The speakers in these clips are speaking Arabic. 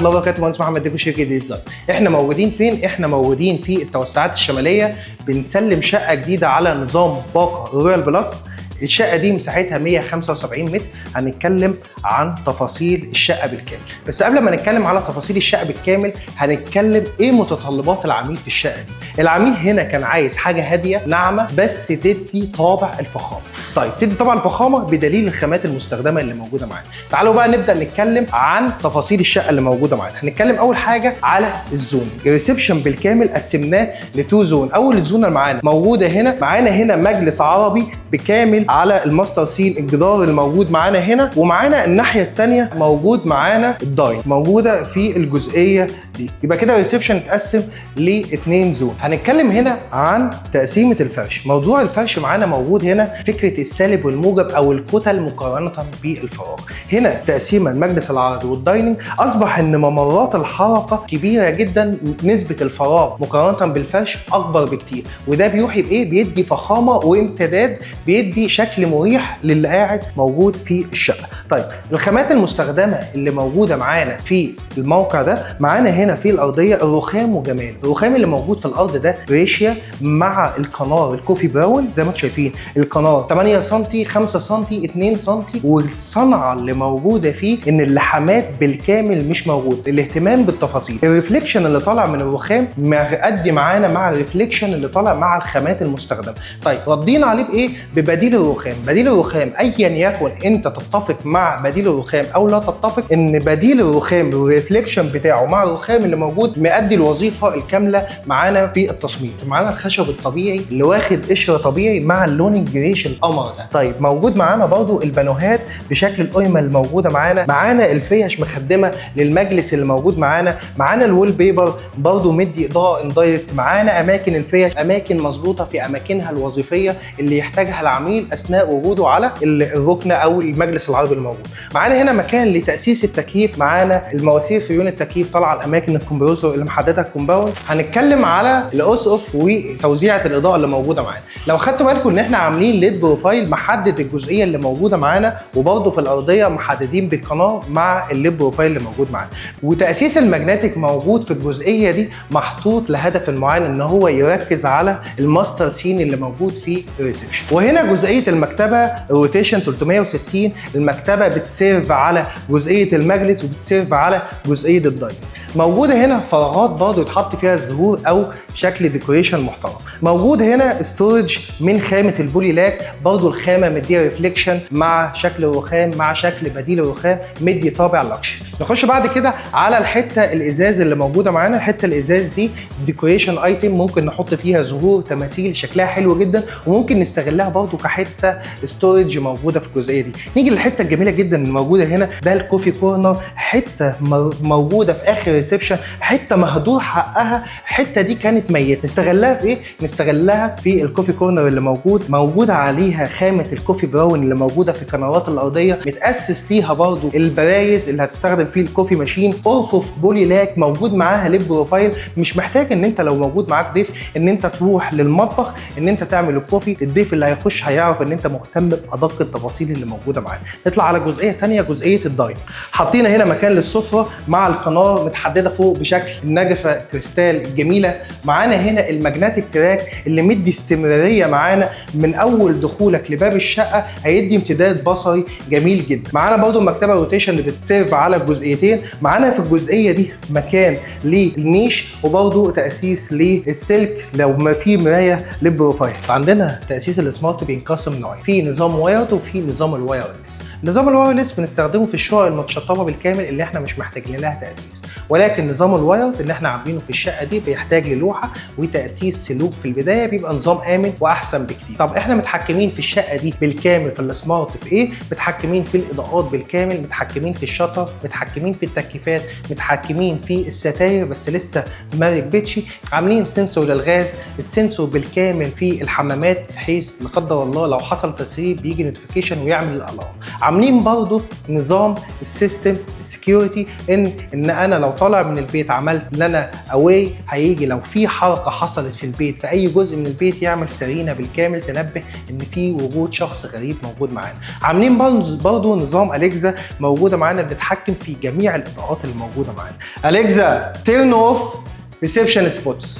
الله وبركاته. مهندس محمد ديكو، شركه ديزاين. احنا موجودين فين؟ احنا موجودين في التوسعات الشماليه، بنسلم شقه جديده على نظام باقه رويال بلس. الشقه دي مساحتها 175 متر. هنتكلم عن تفاصيل الشقه بالكامل، بس قبل ما نتكلم على تفاصيل الشقه بالكامل هنتكلم ايه متطلبات العميل في الشقه دي. العميل هنا كان عايز حاجه هاديه ناعمه بس تدي طابع الفخامه. طيب تدي طابع الفخامه بدليل الخامات المستخدمه اللي موجوده معانا. تعالوا بقى نبدا نتكلم عن تفاصيل الشقه اللي موجوده معانا. هنتكلم اول حاجه على الزون. الريسبشن بالكامل قسمناه لتو زون. اول زون اللي موجوده هنا معانا مجلس عربي بكامل على الماستر سين، الجدار الموجود معانا هنا، ومعانا الناحيه الثانيه موجود معانا الداين موجوده في الجزئيه دي. يبقى كده الريسبشن اتقسم ل2 زون. هنتكلم هنا عن تقسيمه الفرش. موضوع الفرش معانا موجود هنا فكره السالب والموجب او الكتل مقارنه بالفراغ. هنا تقسيمه المجلس العربي والدايننج اصبح ان ممرات الحركه كبيره جدا، نسبه الفراغ مقارنه بالفرش اكبر بكتير، وده بيوحي بايه؟ بيدي فخامه وامتداد، بيدي شكل مريح للي قاعد موجود في الشقه. طيب الخامات المستخدمه اللي موجوده معانا في الموقع ده، معانا هنا في الارضيه الرخام وجمال. الرخام اللي موجود في الارض ده ريشيا مع القنار الكوفي براون زي ما انتم شايفين. القنار 8 سم 5 سم 2 سم، والصنعه اللي موجوده فيه ان اللحامات بالكامل مش موجود. الاهتمام بالتفاصيل. الريفليكشن اللي طالع من الرخام مؤدي معانا مع الريفليكشن اللي طالع مع الخامات المستخدمه. طيب ردينا عليه بايه؟ ببديل الرخام. بديل الرخام ايا يكن انت تتفق مع بديل الرخام او لا تتفق، ان بديل الرخام الريفليكشن بتاعه مع الرخام اللي موجود مؤدي الوظيفه الكامله معانا في التصميم. معانا الخشب الطبيعي اللي واخد قشره طبيعي مع اللون الجريش القمر ده. طيب موجود معانا برضو البانوهات بشكل القيمه اللي موجوده معانا الفيش مخدمه للمجلس اللي موجود معانا الوول بيبر برضو مدي اضاءه اندايركت. معانا اماكن الفيش اماكن مظبوطه في اماكنها الوظيفيه اللي يحتاجها العميل اثناء وجوده على الركنه او المجلس العربي الموجود. معانا هنا مكان لتاسيس التكييف. معانا المواسير في يونت التكييف طالعه الاماكن الكمبرسور اللي محددها الكومباوند. هنتكلم على الاوس اوف وتوزيعه الاضاءه اللي موجوده معانا. لو خدتوا بالكم ان احنا عاملين ليد بروفايل محدد الجزئيه اللي موجوده معانا، وبرده في الارضيه محددين بالقناه مع الليد بروفايل اللي موجود معانا. وتاسيس الماجنتيك موجود في الجزئيه دي محطوط لهدف معين ان هو يركز على الماستر سين اللي موجود في الريسبشن. وهنا جزئيه المكتبه الروتيشن 360. المكتبه بتسيرف على جزئيه المجلس وبتسيرف على جزئيه الدايننج. موجوده هنا فراغات برضه يتحط فيها الزهور او شكل ديكوريشن محترم. موجود هنا ستورج من خامه البولي لاك، برضه الخامه مديه ريفليكشن مع شكل الرخام مع شكل بديل الرخام، مدي طابع لكشري. نخش بعد كده على الحته الازاز اللي موجوده معانا. الحته الازاز دي ديكوريشن ايتم، ممكن نحط فيها زهور تماثيل شكلها حلو جدا، وممكن نستغلها برضه كحته ستورج موجوده في الجزئيه دي. نيجي للحته الجميله جدا اللي موجوده هنا، ده الكوفي كورنر. حته موجوده في اخر ريسبشن، حته مهدور حقها. الحته دي كانت ميته، نستغلها في ايه؟ نستغلها في الكوفي كورنر اللي موجود عليها خامه الكوفي براون اللي موجوده في الكنارات الارضيه، متاسس ليها برضو البرايز اللي هتستخدم فيه الكوفي ماشين. ارفف بولي لاك موجود معاها ليب بروفايل. مش محتاج ان انت لو موجود معاك ضيف ان انت تروح للمطبخ ان انت تعمل الكوفي. الضيف اللي هيخش هيعرف ان انت مهتم بادق التفاصيل اللي موجوده معانا. نطلع على جزئيه ثانيه، جزئيه الداين. حاطين هنا مكان للسفره مع القناه متحدده فوق بشكل النجفه كريستال الجميله. معانا هنا الماجنتيك تراك اللي مدي استمراريه معانا من اول دخولك لباب الشقه، هيدي امتداد بصري جميل جدا. معانا برضو المكتبه روتيشن اللي بتسيرف على الجزئيتين. معانا في الجزئيه دي مكان للنيش، وبرضو تاسيس للسلك لو ما في مرايه للبروفايل. عندنا تاسيس السمارت بينقسم نوعين، في نظام وايرد وفي نظام الوايرلس. نظام الوايرلس بنستخدمه في الشقق المتشطبه بالكامل اللي احنا مش محتاجين لها تاسيس، ولكن نظام الوايرد اللي احنا عاملينه في الشقه دي بيحتاج للوحه وتاسيس سلوك في البدايه، بيبقى نظام امن واحسن بكتير. طب احنا متحكمين في الشقه دي بالكامل في السمارت في ايه؟ متحكمين في الاضاءات بالكامل، متحكمين في الشطر، متحكمين في التكييفات، متحكمين في الستاير بس لسه ما ركبتش. عاملين سنسور للغاز، السنسور بالكامل في الحمامات بحيث لا قدر الله لو حصل تسريب بيجي نوتيفيكيشن ويعمل الالارم. عاملين برضو نظام السيستم السكيورتي ان انا لو طالع من البيت عملت ان انا اواي، هيجي لو في حركه حصلت في البيت في اي جزء من البيت يعمل سيرينا بالكامل تنبه ان في وجود شخص غريب موجود معانا. عاملين برضه نظام اليكسا موجوده معانا بنتحكم في جميع الاضاءات اللي موجوده معانا. اليكسا تيرن اوف ريسبشن سبوتس.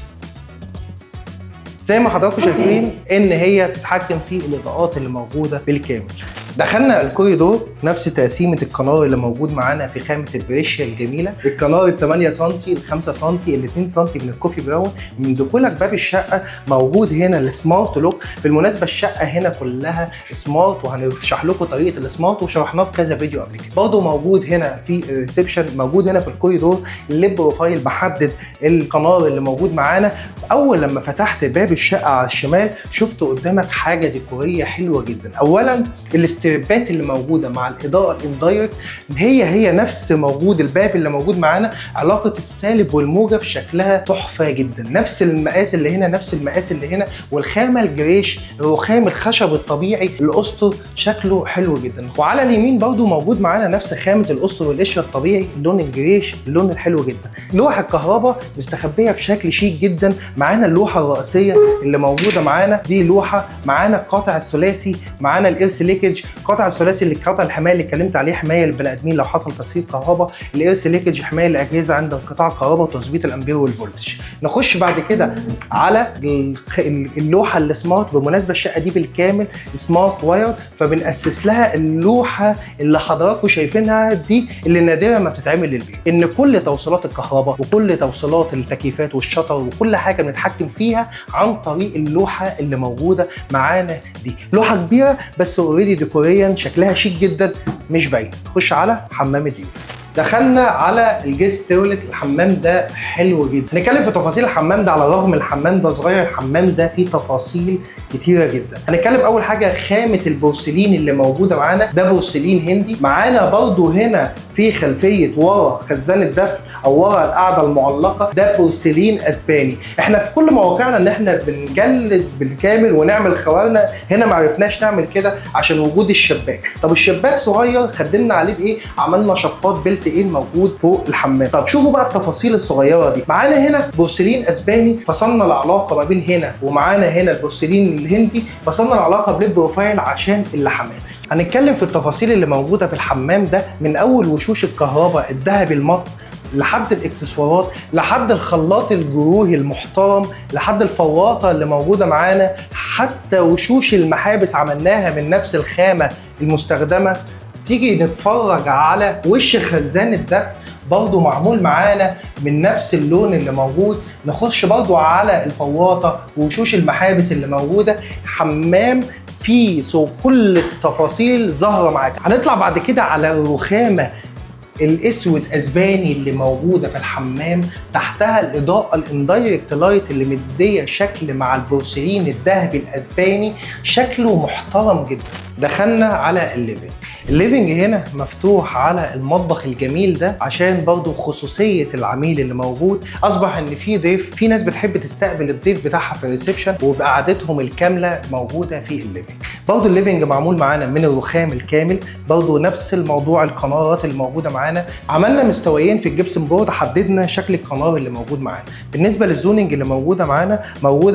زي ما حضراتكم شايفين ان هي بتتحكم في الاضاءات اللي موجوده بالكامل. دخلنا الكوريدور، نفس تقسيمه القنار اللي موجود معانا في خامه البريشيا الجميله. القنار ال 8 سم، ال 5 سم، ال 2 سم من الكوفي براون. من دخولك باب الشقه موجود هنا السمارت لوك. بالمناسبه الشقه هنا كلها سمارت، وهنشرح لكم طريقه السمارت وشرحناه في كذا فيديو قبل كده. برضه موجود هنا في الريسبشن، موجود هنا في الكوريدور الليب بروفايل محدد القنار اللي موجود معانا. اول لما فتحت باب الشقه على الشمال شفت قدامك حاجه ديكوريه حلوه جدا. اولا الاستريبات اللي موجوده مع الاضاءه الاندايركت هي نفس موجود الباب اللي موجود معانا. علاقه السالب والموجب شكلها تحفه جدا، نفس المقاس اللي هنا نفس المقاس اللي هنا. والخامه الجريش، الرخام الخشب الطبيعي، الاسطر شكله حلو جدا. وعلى اليمين برضو موجود معانا نفس خامه الاسطر والقشره الطبيعي، اللون الجريش اللون الحلو جدا. لوحه الكهرباء مستخبيه بشكل شيك جدا. معانا اللوحه الرئيسيه اللي موجوده معانا دي لوحه، معانا القاطع الثلاثي، معانا الايرث ليكج. القاطع الثلاثي اللي قطع الحمايه اللي اتكلمت عليه، حمايه للبني ادمين لو حصل تسريب كهرباء. الايرث ليكج حمايه للاجهزه عند انقطاع الكهرباء وتظبيط الامبير والفولتج. نخش بعد كده على اللوحه السمارت. بالمناسبه الشقه دي بالكامل سمارت واير، فبنأسس لها اللوحه اللي حضراتكم شايفينها دي اللي نادرا ما بتتعمل للبيت. ان كل توصيلات الكهرباء وكل توصيلات التكييفات والشطر وكل حاجه بنتحكم فيها عن طريق اللوحه اللي موجوده معانا دي. لوحه كبيره بس اوريدي ديكوريا شكلها شيك جدا مش باين. نخش على حمام الضيوف. دخلنا على الجيست تويلت. الحمام ده حلو جدا. هنتكلم في تفاصيل الحمام ده. على الرغم الحمام ده صغير، الحمام ده فيه تفاصيل كتيره جدا. هنتكلم اول حاجه خامه البورسلين اللي موجوده معانا، ده بورسلين هندي. معانا برضو هنا في خلفيه ورا خزان الدفء او ورا القاعده المعلقه ده بورسلين اسباني. احنا في كل مواقعنا ان احنا بنجلد بالكامل ونعمل خوارنا، هنا ما عرفناش نعمل كده عشان وجود الشباك. طب الشباك صغير، خدمنا عليه بايه؟ عملنا شفاط بلت ان موجود فوق الحمام. طب شوفوا بقى التفاصيل الصغيره دي. معانا هنا بورسلين اسباني، فصلنا العلاقه ما بين هنا ومعانا هنا البورسلين الهندي، فصلنا العلاقه بليب بروفايل عشان اللحمات. هنتكلم في التفاصيل اللي موجوده في الحمام ده، من اول وشوش الكهرباء الذهبي المط لحد الاكسسوارات، لحد الخلاط الجروهي المحترم، لحد الفواطه اللي موجوده معانا، حتى وشوش المحابس عملناها من نفس الخامه المستخدمه. تيجي نتفرج على وش خزان الدفء برضو معمول معانا من نفس اللون اللي موجود. نخش برضو على الفواطه ووشوش المحابس اللي موجوده. حمام فيه كل التفاصيل ظاهره معاك. هنطلع بعد كده على الرخامه الاسود اسباني اللي موجوده في الحمام، تحتها الاضاءه الاندايركت لايت اللي مديه شكل مع البورسلين الذهبي الاسباني، شكله محترم جدا. دخلنا على الليفنج هنا مفتوح على المطبخ الجميل ده عشان برضو خصوصيه العميل اللي موجود. اصبح ان في ضيف، في ناس بتحب تستقبل الضيف بتاعها في الريسبشن وبقعدتهم الكامله موجوده في الليفنج. برضو الليفنج معمول معانا من الرخام الكامل، برضو نفس الموضوع القنارات الموجوده معانا. عملنا مستويين في الجبسن بورد، حددنا شكل القنار اللي موجود معانا. بالنسبه للزوننج اللي موجوده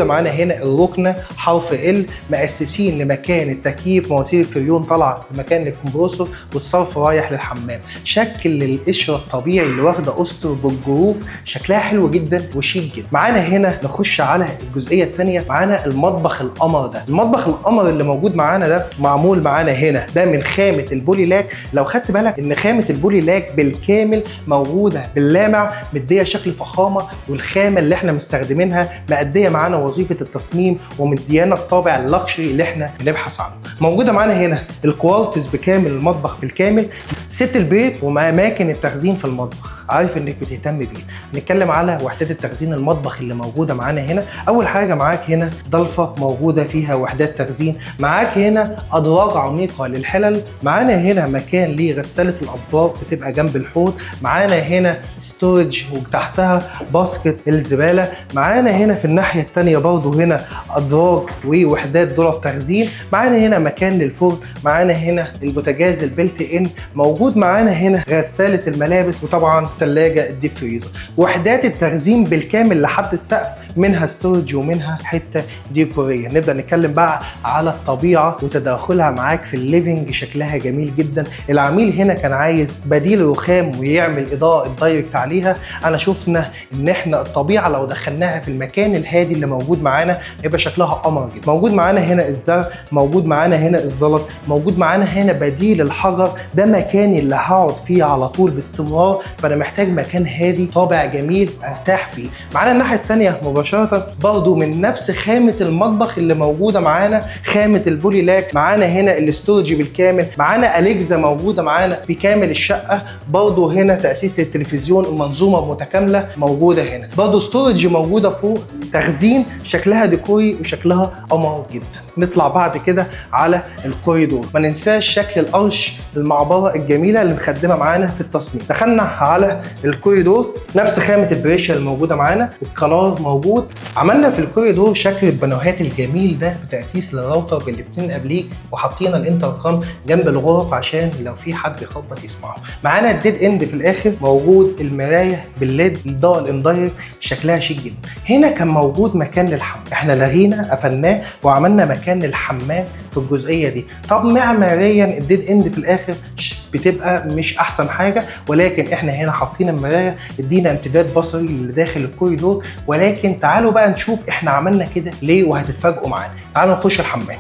معانا هنا الركنه حرف ال، مؤسسين لمكان التكييف، مواسير الفريون طالعه لمكان الكمبروسور، والصرف رايح للحمام. شكل القشره الطبيعي اللي واخده اسطر بالجروف، شكلها حلو جدا وشيك جدا. معانا هنا نخش على الجزئيه الثانيه، معانا المطبخ القمر ده. المطبخ القمر اللي موجود معانا ده معمول معانا هنا ده من خامه البولي لاك. لو خدت بالك ان خامه البولي لاك بالكامل موجوده باللامع، مديه شكل فخامه، والخامه اللي احنا مستخدمينها مأديه معانا وظيفه التصميم ومديانا الطابع اللكشري اللي احنا بنبحث عنه. موجوده معانا هنا الكوارتز بكامل، المطبخ بالكامل، ست البيت واماكن التخزين في المطبخ. عارف انك بتهتم بيه. نتكلم على وحدات التخزين المطبخ اللي موجوده معانا هنا. اول حاجه معاك هنا ضلفه موجوده فيها وحدات تخزين، معاك هنا ادراج عميقه للحلل، معانا هنا مكان لغساله الاطباق بتبقى جنب الحوض، معانا هنا ستورج وتحتها باسكت الزباله، معانا هنا في الناحيه الثانيه برضو هنا ادراج ووحدات ظرف تخزين، معانا هنا مكان للفرن، معانا هنا البوتاجاز البوتاجاز البلت ان، موجود معانا هنا غسالة الملابس، وطبعا ثلاجة الديب فريزر. وحدات التخزين بالكامل لحد السقف، منها ستورج ومنها حته ديكوريه. نبدا نتكلم بقى على الطبيعه وتداخلها معاك في الليفنج، شكلها جميل جدا. العميل هنا كان عايز بديل رخام ويعمل اضاءه دايركت عليها. انا شفنا ان احنا الطبيعه لو دخلناها في المكان الهادي اللي موجود معانا يبقى شكلها قمر جدا. موجود معانا هنا الزرع، موجود معانا هنا الزلط، موجود معانا هنا بديل الحجر. ده مكاني اللي هقعد فيه على طول باستمرار، فانا محتاج مكان هادي طابع جميل ارتاح فيه. معانا الناحيه الثانيه مباشره برضو من نفس خامه المطبخ اللي موجوده معانا، خامه البولي لاك. معانا هنا الاستورج بالكامل، معانا اليكزا موجوده معانا في كامل الشقه. برضو هنا تاسيس للتلفزيون، المنظومه متكامله موجوده هنا. برضو ستورج موجوده فوق، تخزين، شكلها ديكوري وشكلها قمر جدا. نطلع بعد كده على الكوريدور، ما ننساش شكل القرش، المعبره الجميله اللي مخدمه معانا في التصميم. دخلنا على الكوريدور، نفس خامه البريشة الموجوده معانا، الكلار موجود. عملنا في الكوريدور شكل البانوهات الجميل ده بتاسيس للراوتر بالاثنين قبليه، وحطينا الانتركم جنب الغرف عشان لو في حد يخبط يسمعه. معانا الديد اند في الاخر، موجود المرايه بالليد، الاضاءه الاندايركت شكلها شيك جدا. هنا كان موجود مكان للحمام، احنا لغينا قفلناه وعملنا مكان للحمام في الجزئيه دي. طب معماريا الديد اند في الاخر بتبقى مش احسن حاجه، ولكن احنا هنا حاطين المرايه ادينا امتداد بصري اللي داخل الكوريدور. ولكن تعالوا بقى نشوف احنا عملنا كده ليه وهتتفاجئوا معانا. تعالوا نخش الحمام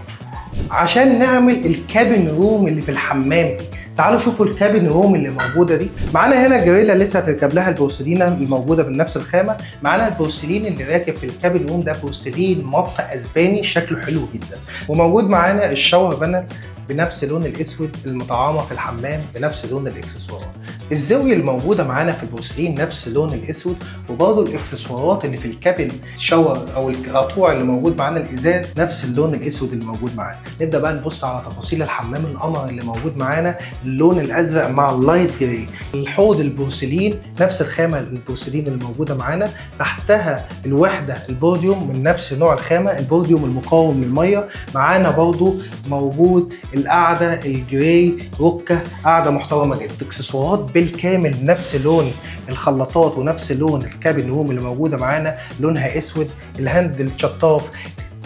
عشان نعمل الكابين روم اللي في الحمام دي. تعالوا شوفوا الكابين روم اللي موجوده دي. معانا هنا جريلا لسه هتركب لها البورسلينه الموجوده بنفس الخامه. معانا البورسلين اللي راكب في الكابين روم ده بورسلين مط اسباني شكله حلو جدا. وموجود معانا الشاور بانل بنفس لون الاسود المطعمه في الحمام بنفس لون الاكسسوارات. الزاويه الموجوده معانا في البورسلين نفس اللون الاسود، وبرضه الاكسسوارات اللي في الكابين شاور او القطوع اللي موجود معانا الازاز نفس اللون الاسود اللي موجود معانا. نبدا بقى نبص على تفاصيل الحمام القمر اللي موجود معانا، اللون الازرق مع اللايت جراي. الحوض البورسلين نفس الخامه البورسلين اللي موجوده معانا، تحتها الوحده البوديوم من نفس نوع الخامه، البوديوم المقاوم للميه. معانا برضه موجود القعده الجراي ركه، قعده محترمه جدا. اكسسوارات بالكامل نفس لون الخلاطات ونفس لون الكابين روم اللي موجوده معانا، لونها اسود. الهاند الشطاف،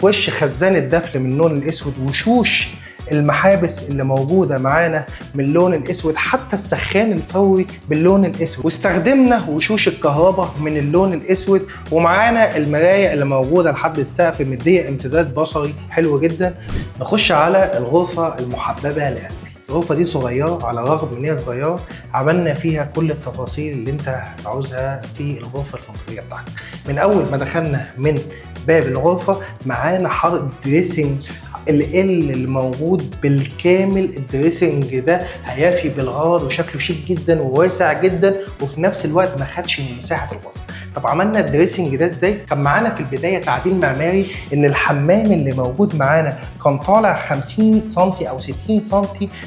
وش خزان الدفل من اللون الاسود، وشوش المحابس اللي موجوده معانا من اللون الاسود، حتى السخان الفوري باللون الاسود. واستخدمنا وشوش الكهرباء من اللون الاسود. ومعانا المرايه اللي موجوده لحد السقف مديه امتداد بصري حلو جدا. نخش على الغرفه المحببه لقلبي. الغرفه دي صغيره، على الرغم ان هي صغيره عملنا فيها كل التفاصيل اللي انت عاوزها في الغرفه الفندقيه بتاعتك. من اول ما دخلنا من باب الغرفه معانا حائط دريسنج اللي موجود بالكامل. الدريسنج ده هيفي بالغرض وشكله شيك جدا وواسع جدا، وفي نفس الوقت ما خدش من مساحه الغرفه. طب عملنا الدريسنج ده ازاي؟ كان معانا في البدايه تعديل معماري، ان الحمام اللي موجود معانا كان طالع 50 سم او 60 سم،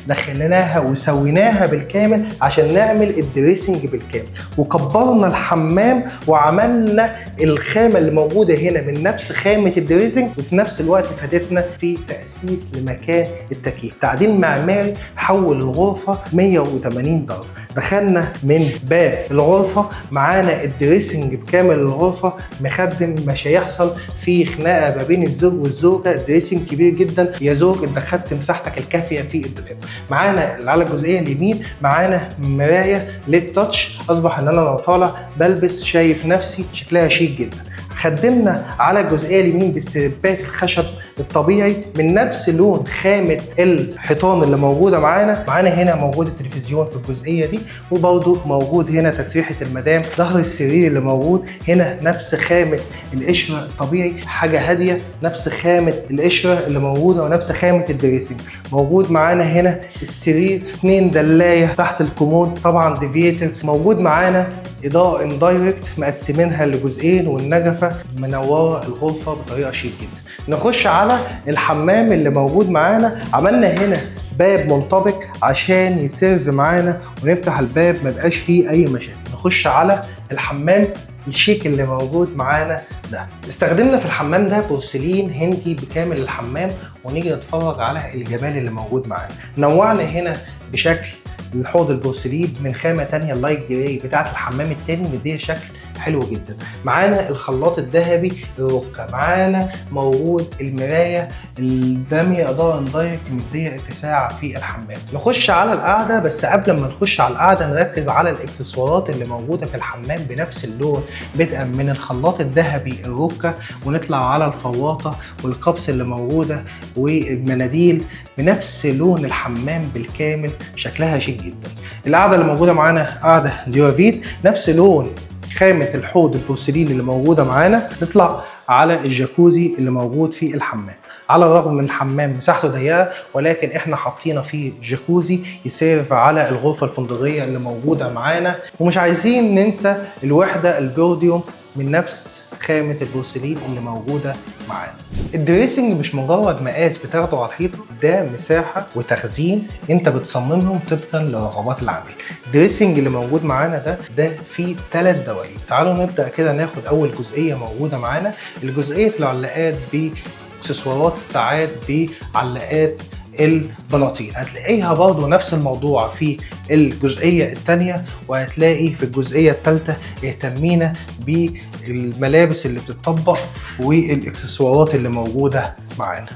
دخلناها وسويناها بالكامل عشان نعمل الدريسنج بالكامل. وكبرنا الحمام وعملنا الخامه اللي موجوده هنا من نفس خامه الدريسنج، وفي نفس الوقت فادتنا في تاسيس لمكان التكييف. تعديل معماري حول الغرفه 180 درجه. دخلنا من باب الغرفه معانا الدريسنج بكامل الغرفه مخدم، مش هيحصل في خناقه ما بين الزوج والزوجه. الدريسنج كبير جدا يا زوج، انت خدت مساحتك الكافيه في الدولاب. معانا على الجزئيه اليمين معانا مرايه ليد تاتش، اصبح ان انا لو طالع بلبس شايف نفسي شكلها شيك جدا. خدمنا على الجزئيه اليمين باستريبات الخشب الطبيعي من نفس لون خامه الحيطان اللي موجوده معانا. هنا موجود التلفزيون في الجزئيه دي، وبرضه موجود هنا تسريحه المدام. ظهر السرير اللي موجود هنا نفس خامه القشره الطبيعي، حاجه هاديه، نفس خامه القشره اللي موجوده ونفس خامه الدريسنج. موجود معانا هنا السرير، 2 دلايه تحت الكومود، طبعا ديفيتر. موجود معانا اضاءه اندايركت مقسمينها لجزئين، والنجفه منوره الغرفه بطريقه شيك جدا. نخش على الحمام اللي موجود معانا. عملنا هنا باب منطبق عشان يسيرف معانا ونفتح الباب ما بقاش فيه اي مشاكل. نخش على الحمام الشيك اللي موجود معانا ده. استخدمنا في الحمام ده بورسلين هندي بكامل الحمام، ونيجي نتفرج على الجمال اللي موجود معانا. نوعنا هنا بشكل الحوض البورسلين من خامه تانية اللايت جراي بتاعه الحمام التاني، مديه شكل حلو جدا. معانا الخلاط الذهبي الركه، معانا موجود المرايه الداميه اضاءه اندايركت مديه اتساع في الحمام. نخش على القعده، بس قبل ما نخش على القعده نركز على الاكسسوارات اللي موجوده في الحمام بنفس اللون، بدءا من الخلاط الذهبي الركه ونطلع على الفواطه والقبس اللي موجوده والمناديل بنفس لون الحمام بالكامل، شكلها شيك جدا. القعده اللي موجوده معانا قعده ديورافيت نفس لون خامة الحوض البورسلين اللي موجودة معانا. نطلع على الجاكوزي اللي موجود في الحمام. على الرغم من الحمام مساحته ضيقة، ولكن احنا حاطينه فيه جاكوزي يسيرف على الغرفة الفندقية اللي موجودة معانا. ومش عايزين ننسى الوحدة البوديوم من نفس خامة البورسلين اللي موجودة معانا. الدريسنج مش مجرد مقاس بتاخده على الحيط، ده مساحة وتخزين انت بتصممهم طبقا لرغبات العميل. الدريسنج اللي موجود معانا ده فيه 3 دواليب. تعالوا نبدأ كده ناخد اول جزئية موجودة معانا، الجزئية العلاقات باكسسوارات الساعات بعلاقات البناطيل. هتلاقيها برضو نفس الموضوع في الجزئية الثانية، وهتلاقي في الجزئية الثالثة اهتمينا بالملابس اللي بتطبق والاكسسوارات اللي موجودة معانا.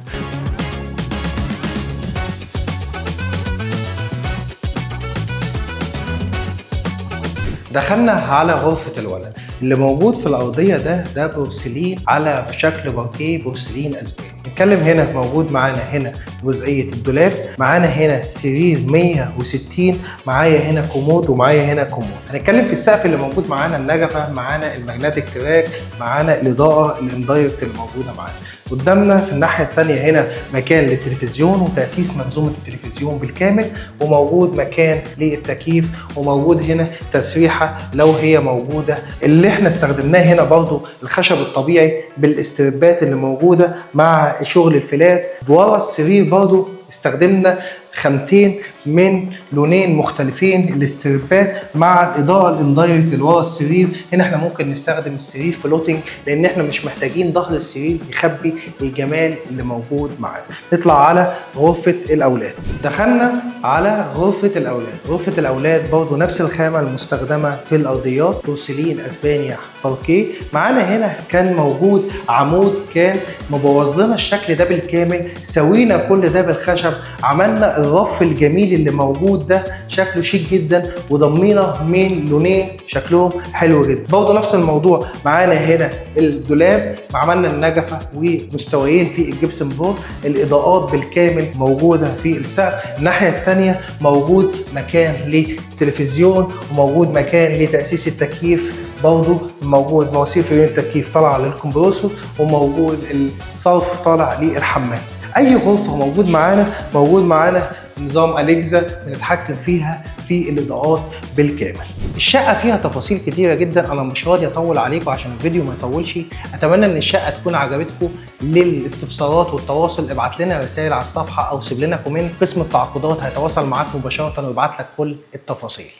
دخلنا على غرفة الولد. اللي موجود في الأرضية ده بورسلين على شكل باركيه بورسلين أسباني. نتكلم هنا موجود معانا هنا جزئية الدولاب، معانا هنا سرير 160، معايا هنا كومود ومعايا هنا كومود. هنتكلم في السقف اللي موجود معانا النجفة، معانا الماجنتيك تراك، معانا الإضاءة الاندايركت اللي موجودة معانا. قدامنا في الناحية التانية هنا مكان للتلفزيون وتأسيس منظومة التلفزيون بالكامل، وموجود مكان للتكييف، وموجود هنا تسريحة لو هي موجودة. اللي احنا استخدمناه هنا برضو الخشب الطبيعي بالاستربات اللي موجودة مع شغل الفلات. ورا السرير برضو استخدمنا خامتين من لونين مختلفين، الاستربات مع الاضاءه الاندايركت اللي ورا السرير. هنا احنا ممكن نستخدم السرير فلوتنج لان احنا مش محتاجين ظهر السرير يخبي الجمال اللي موجود معانا. نطلع على غرفه الاولاد. دخلنا على غرفه الاولاد. غرفه الاولاد برضو نفس الخامه المستخدمه في الارضيات، بورسلين اسبانيا باركيه. معانا هنا كان موجود عمود كان مبوظ لنا الشكل ده بالكامل، سوينا كل ده بالخشب، عملنا الرف الجميل اللي موجود ده شكله شيك جدا، وضمينا من لونين شكلهم حلو جدا. برضه نفس الموضوع معانا هنا الدولاب، عملنا النجفه ومستويين في الجبسن بورد، الاضاءات بالكامل موجوده في السقف. الناحيه الثانيه موجود مكان للتلفزيون، وموجود مكان لتاسيس التكييف، برضه موجود مواسير فريون التكييف طالعه للكمبرسور، وموجود الصرف طالع للحمام. اي غرفه موجود معانا نظام أليكزا بنتحكم فيها في الاضاءات بالكامل. الشقه فيها تفاصيل كتيره جدا، انا مش راضي اطول عليكم عشان الفيديو ما يطولش. اتمنى ان الشقه تكون عجبتكم. للاستفسارات والتواصل ابعت لنا رسائل على الصفحه او سيب لنا كومنت. قسم التعاقدات هيتواصل معاك مباشره ويبعت لك كل التفاصيل.